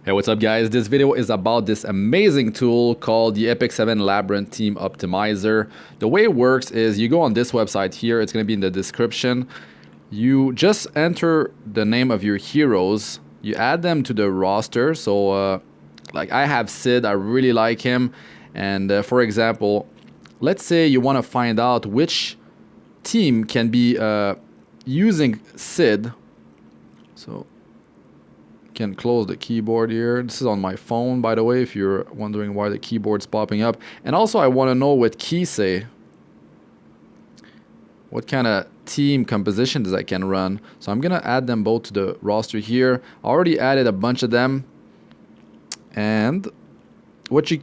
Hey, what's up guys? This video is about this amazing tool called the Epic 7 Labyrinth Team Optimizer. The way it works is you go on this website here, it's going to be in the description. You just enter the name of your heroes, you add them to the roster. So like I have Sid, I really like him. And for example, let's say you want to find out which team can be using Sid. So can close the keyboard here. This is on my phone, by the way, if you're wondering why the keyboard's popping up. And also I want to know what Kisei, what kind of team compositions I can run. So I'm gonna add them both to the roster here. I already added a bunch of them. And what you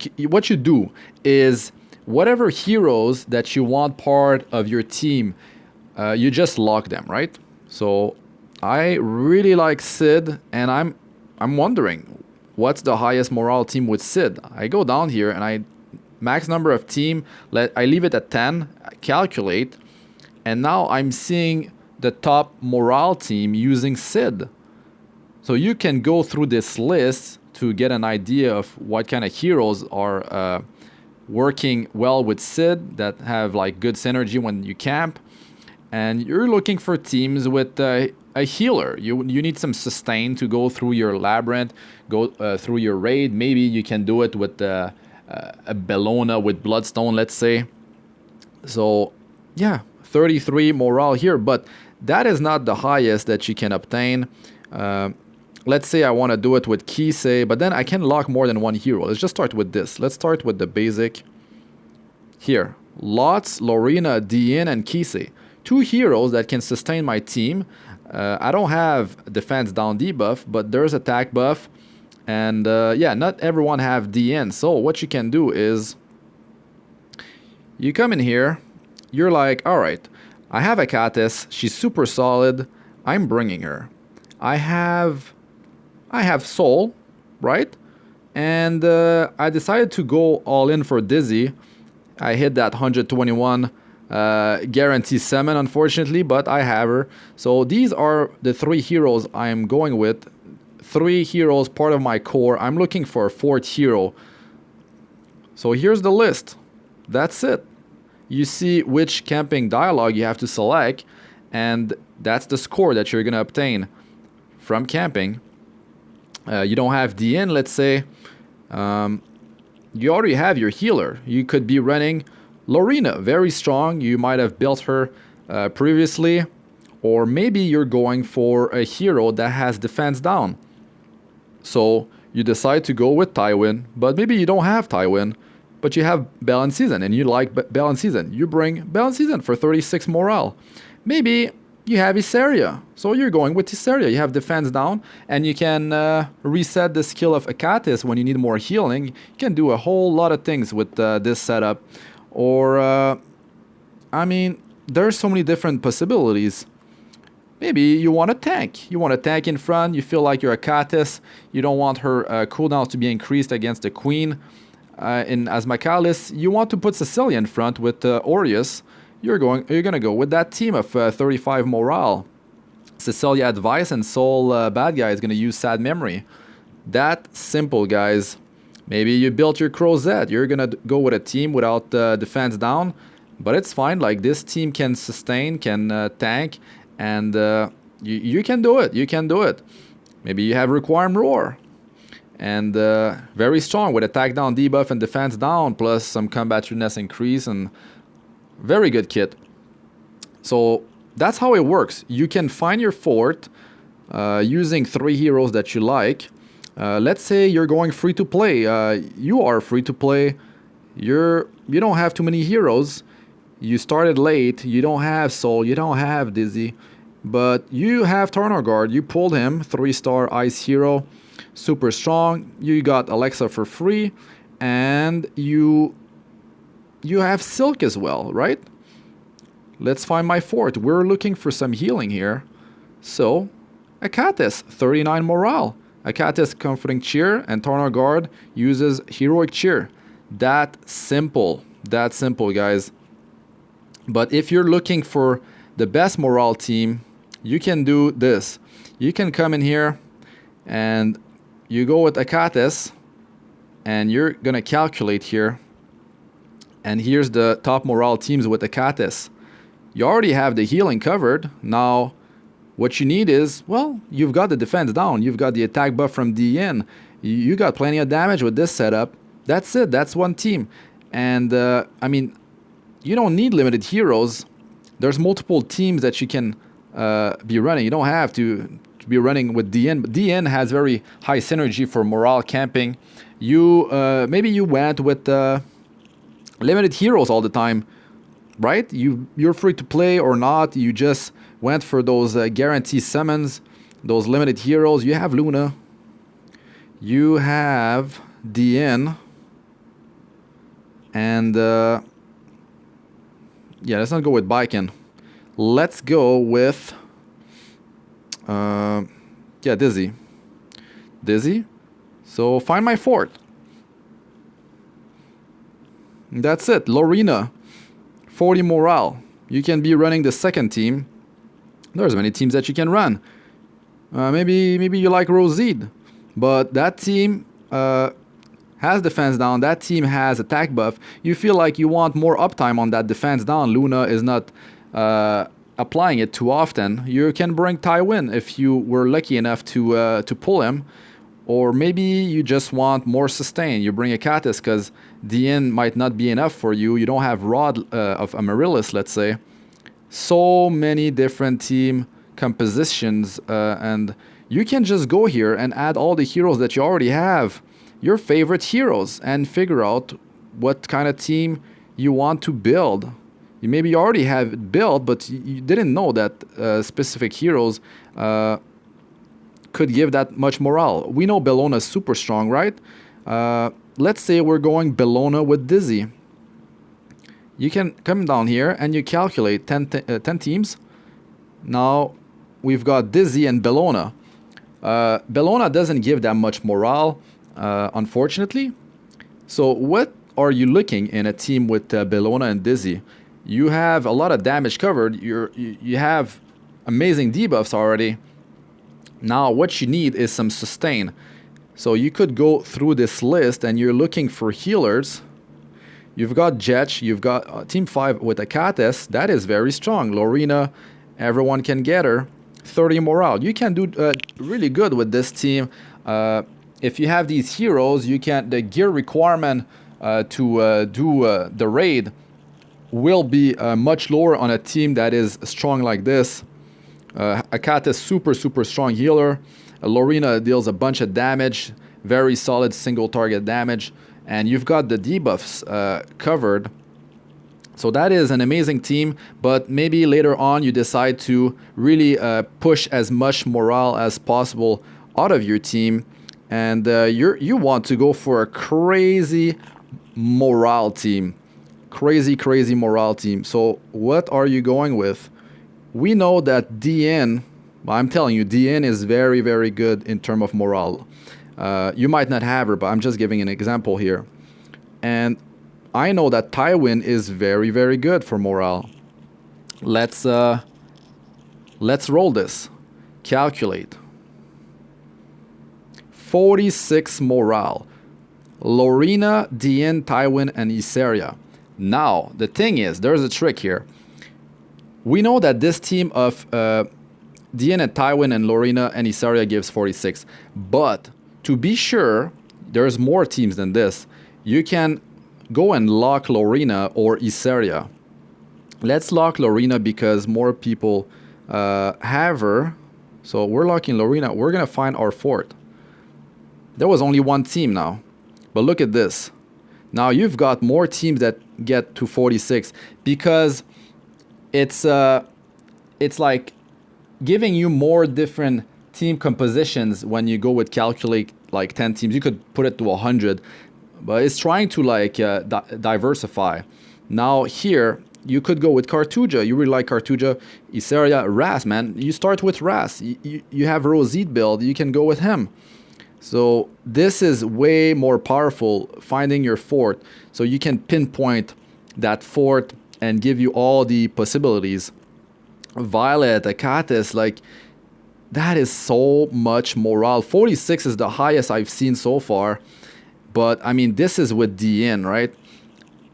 do is whatever heroes that you want part of your team, you just lock them, right? So I really like Sid, and I'm wondering what's the highest morale team with Sid. I go down here and I max number of team, I leave it at 10, calculate, and now I'm seeing the top morale team using Sid. So you can go through this list to get an idea of what kind of heroes are working well with Sid, that have like good synergy when you camp. And you're looking for teams with a healer. You need some sustain to go through your labyrinth, go through your raid. Maybe you can do it with a Bellona with Bloodstone, let's say. So yeah, 33 morale here, but that is not the highest that you can obtain. Let's say I want to do it with Kisei, but then I can lock more than one hero. Let's just start with this. Let's start with the basic. Here, Lots, Lorena, Dian, and Kisei. Two heroes that can sustain my team. I don't have defense down debuff, but there's attack buff. And yeah, not everyone have DN. So what you can do is you come in here. You're like, all right, I have a Katis. She's super solid. I'm bringing her. I have Soul, right? And I decided to go all in for Dizzy. I hit that 121 guarantee summon, unfortunately, but I have her. So these are the three heroes I'm going with. Three heroes, part of my core. I'm looking for a fourth hero. So here's the list. That's it. You see which camping dialogue you have to select, and that's the score that you're gonna obtain from camping. You don't have DN, let's say. You already have your healer. You could be running Lorena, very strong. You might have built her previously. Or maybe you're going for a hero that has defense down. So you decide to go with Tywin, but maybe you don't have Tywin, but you have Bell and Season, and you like Bell and Season. You bring Bell and Season for 36 morale. Maybe you have Issaria, so you're going with Issaria. You have defense down, and you can reset the skill of Akatis when you need more healing. You can do a whole lot of things with this setup. Or, I mean, there's so many different possibilities. Maybe you want a tank. You want a tank in front. You feel like you're a Katis. You don't want her cooldowns to be increased against the queen. In Asmakalis, you want to put Cecilia in front with Aureus. You're gonna go with that team of 35 morale. Cecilia Advice and Soul Bad Guy is gonna use Sad Memory. That simple, guys. Maybe you built your Crozet. You're gonna go with a team without defense down, but it's fine. Like this team can sustain, can tank, and you can do it. You can do it. Maybe you have Requiem Roar, and very strong with attack down, debuff, and defense down, plus some combativeness increase, and very good kit. So that's how it works. You can find your fort using three heroes that you like. Let's say you're going free to play. You are free to play. You don't have too many heroes. You started late. You don't have Soul. You don't have Dizzy, but you have Tarnargard. You pulled him, 3-star ice hero, super strong. You got Alexa for free, and you have Silk as well, right? Let's find my fort. We're looking for some healing here. So, Akatis, 39 morale. Akatis Comforting Cheer, and Tarnargard uses Heroic Cheer. That simple, guys. But if you're looking for the best morale team, you can do this. You can come in here and you go with Akatis, and you're gonna calculate here. And here's the top morale teams with Akatis. You already have the healing covered. Now, what you need is, well, you've got the defense down. You've got the attack buff from DN. You got plenty of damage with this setup. That's it. That's one team. And, I mean, you don't need limited heroes. There's multiple teams that you can be running. You don't have to be running with DN. But DN has very high synergy for morale camping. You maybe you went with limited heroes all the time, right? You're free to play or not. You just went for those guarantee summons, those limited heroes. You have Luna. You have DN. And yeah, let's not go with Baiken. Let's go with yeah, Dizzy. Dizzy. So find my fort. That's it. Lorena, 40 morale. You can be running the second team. There's many teams that you can run. Maybe you like Roside, but that team has defense down. That team has attack buff. You feel like you want more uptime on that defense down. Luna is not applying it too often. You can bring Tywin if you were lucky enough to pull him. Or maybe you just want more sustain. You bring a Akatis because DN might not be enough for you. You don't have Rod of Amaryllis, let's say. So many different team compositions. And you can just go here and add all the heroes that you already have. Your favorite heroes. And figure out what kind of team you want to build. Maybe you already have it built, but you didn't know that specific heroes could give that much morale. We know Bellona is super strong, right? Let's say we're going Bellona with Dizzy. You can come down here and you calculate 10 teams. Now we've got Dizzy and Bellona. Bellona doesn't give that much morale, unfortunately. So what are you looking in a team with Bellona and Dizzy? You have a lot of damage covered. You have amazing debuffs already. Now what you need is some sustain. So you could go through this list and you're looking for healers. You've got Jetch, you've got Team 5 with Akatis. That is very strong. Lorena, everyone can get her. 30 morale. You can do really good with this team. If you have these heroes, you can. The gear requirement to do the raid will be much lower on a team that is strong like this. Akatis, super strong healer. Lorena deals a bunch of damage, very solid single target damage, and you've got the debuffs covered. So that is an amazing team, but maybe later on you decide to really push as much morale as possible out of your team, and you want to go for a crazy morale team. Crazy morale team. So what are you going with? We know that DN, I'm telling you, DN is very good in terms of morale. You might not have her, but I'm just giving an example here. And I know that Tywin is very good for morale. Let's roll this. Calculate. 46 morale. Lorena, DN, Tywin, and Isaria. Now, the thing is, there's a trick here. We know that this team of DN and Tywin and Lorena and Isaria gives 46. But to be sure, there's more teams than this. You can go and lock Lorena or Isaria. Let's lock Lorena because more people have her. So we're locking Lorena. We're going to find our fort. There was only one team now. But look at this. Now you've got more teams that get to 46 because it's like giving you more different team compositions when you go with calculate like 10 teams. You could put it to 100, but it's trying to like diversify. Now here you could go with Cartuja. You really like Cartuja, Isaria, Ras, man. You start with Ras. You have Roside build. You can go with him. So this is way more powerful, finding your fort. So you can pinpoint that fort and give you all the possibilities. Violet, Akatis, like That is so much morale. 46 is the highest I've seen so far. But I mean, this is with DN, right?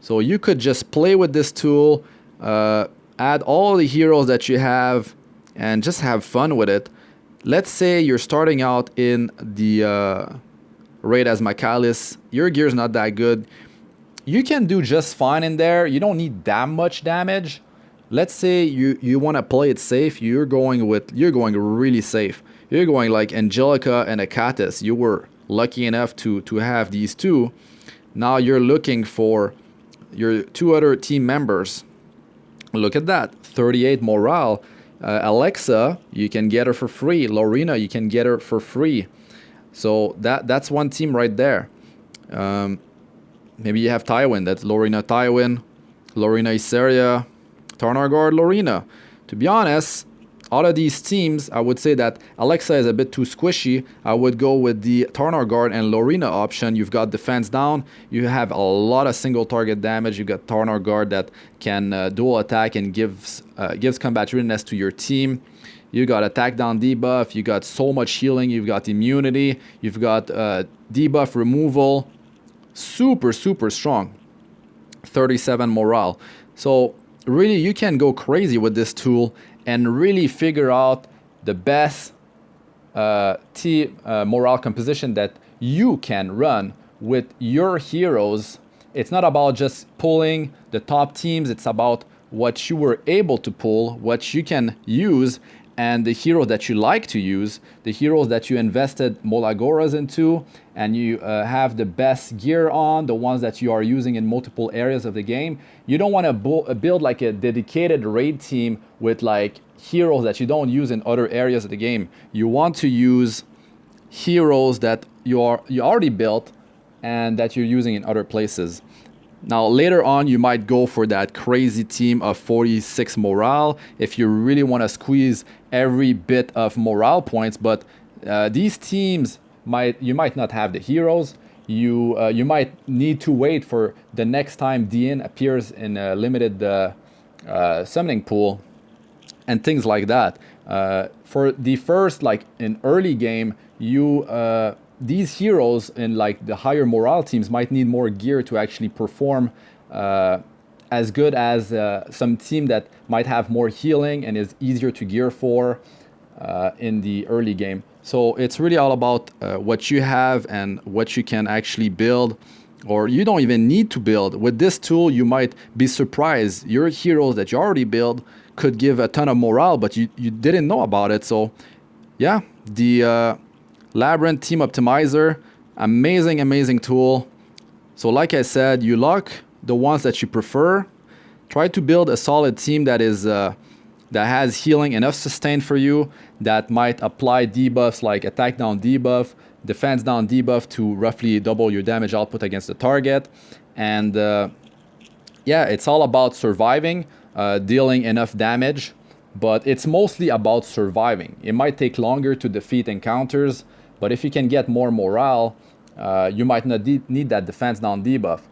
So you could just play with this tool, add all the heroes that you have, and just have fun with it. Let's say you're starting out in the raid as Michaelis. Your gear's not that good. You can do just fine in there. You don't need that much damage. Let's say you want to play it safe. You're going really safe. You're going like Angelica and Akatis. You were lucky enough to have these two. Now you're looking for your two other team members. Look at that, 38 morale. Alexa, you can get her for free. Lorena, you can get her for free. So that's one team right there. Maybe you have Tywin. That's Lorena Tywin, Lorena Isaria, Tarnargard Lorena. To be honest, out of these teams, I would say that Alexa is a bit too squishy. I would go with the Tarnargard and Lorena option. You've got defense down. You have a lot of single target damage. You've got Tarnargard that can dual attack and gives combat readiness to your team. You got attack down debuff. You got so much healing. You've got immunity. You've got debuff removal. Super, super strong. 37 morale. So really, you can go crazy with this tool and really figure out the best team morale composition that you can run with your heroes. It's not about just pulling the top teams. It's about what you were able to pull, what you can use, and the heroes that you like to use, the heroes that you invested Molagoras into, and you have the best gear on, the ones that you are using in multiple areas of the game. You don't want to build like a dedicated raid team with like heroes that you don't use in other areas of the game. You want to use heroes that you already built and that you're using in other places. Now later on you might go for that crazy team of 46 morale if you really want to squeeze every bit of morale points, but these teams you might not have the heroes. You might need to wait for the next time DN appears in a limited summoning pool and things like that. For the first, like in early game, these heroes in like the higher morale teams might need more gear to actually perform as good as some team that might have more healing and is easier to gear for in the early game. So it's really all about what you have and what you can actually build, or you don't even need to build. With this tool, you might be surprised. Your heroes that you already build could give a ton of morale, but you didn't know about it. So yeah, the Labyrinth Team Optimizer, amazing tool. So like I said, you lock the ones that you prefer. Try to build a solid team that is that has healing, enough sustain for you, that might apply debuffs like attack down debuff, defense down debuff to roughly double your damage output against the target. And yeah, it's all about surviving, dealing enough damage, but it's mostly about surviving. It might take longer to defeat encounters, but if you can get more morale, you might not need that defense down debuff.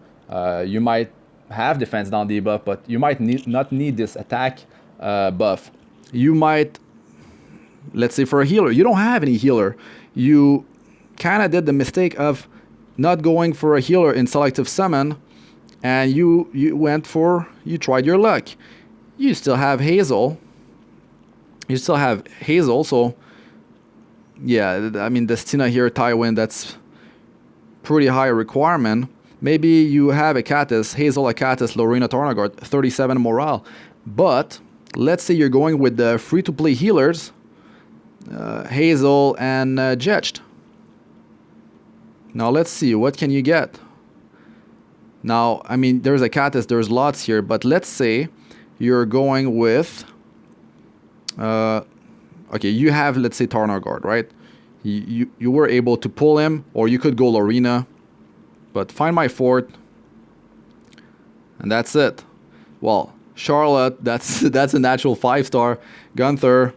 You might have defense down debuff, but you might not need this attack buff. You might, let's say for a healer, you don't have any healer. You kind of did the mistake of not going for a healer in selective summon, and you tried your luck. You still have Hazel. So yeah, I mean, Destina here, Tywin, that's pretty high requirement. Maybe you have Akatis, Hazel, Akatis, Lorena, Tarnargard, 37 morale. But let's say you're going with the free-to-play healers, Hazel and Jetched. Now let's see, what can you get? Now, I mean, there's Akatis, there's lots here, but let's say you're going with... okay, you have, let's say, Tarnargard, right? You were able to pull him, or you could go Lorena, but Find My Fort, and that's it. Well, Charlotte, that's a natural 5-star. Gunther,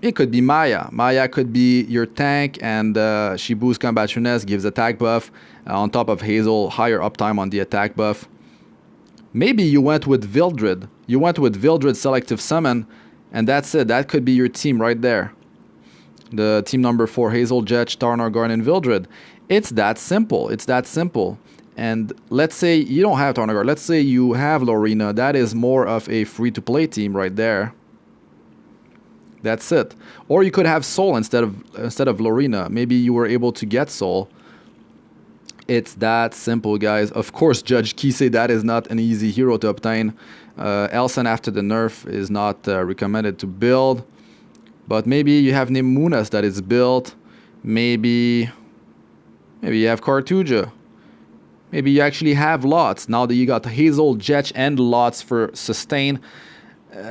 it could be Maya. Maya could be your tank, and she boosts combat finesse, gives attack buff. On top of Hazel, higher uptime on the attack buff. Maybe you went with Vildred. You went with Vildred selective summon, and that's it. That could be your team right there. the team number 4, Hazel, Jet, Tarnar, Garn, and Vildred. It's that simple. It's that simple. And let's say you don't have Tarnar, let's say you have Lorena. That is more of a free-to-play team right there. That's it. Or you could have Soul instead of Lorena. Maybe you were able to get Soul. It's that simple, guys. Of course, Judge Kisei, that is not an easy hero to obtain. Elson after the nerf is not recommended to build. But maybe you have Nemunas that is built. Maybe you have Cartuja. Maybe you actually have Lots. Now that you got Hazel, Jet, and Lots for sustain.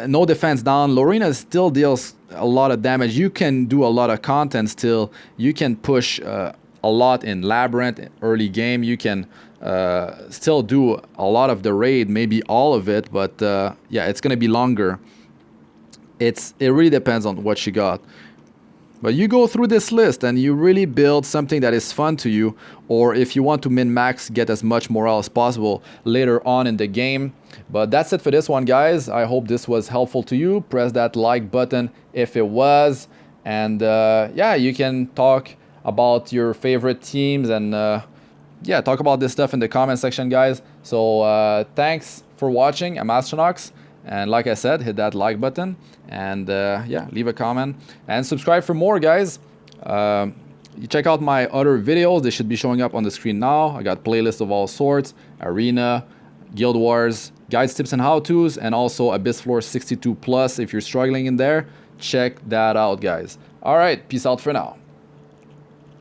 No defense down. Lorena still deals a lot of damage. You can do a lot of content still. You can push a lot in Labyrinth early game. You can still do a lot of the raid, maybe all of it. But yeah, it's going to be longer. It really depends on what you got. But you go through this list and you really build something that is fun to you, or if you want to min-max, get as much morale as possible later on in the game. But that's it for this one, guys. I hope this was helpful to you. Press that like button if it was. And yeah, you can talk about your favorite teams and yeah, talk about this stuff in the comment section, guys. So thanks for watching. I'm Astranox. And like I said, hit that like button and yeah, leave a comment and subscribe for more, guys. You check out my other videos. They should be showing up on the screen now. I got playlists of all sorts, Arena, Guild Wars, guides, tips, and how-tos, and also Abyss Floor 62 Plus if you're struggling in there. Check that out, guys. All right, peace out for now.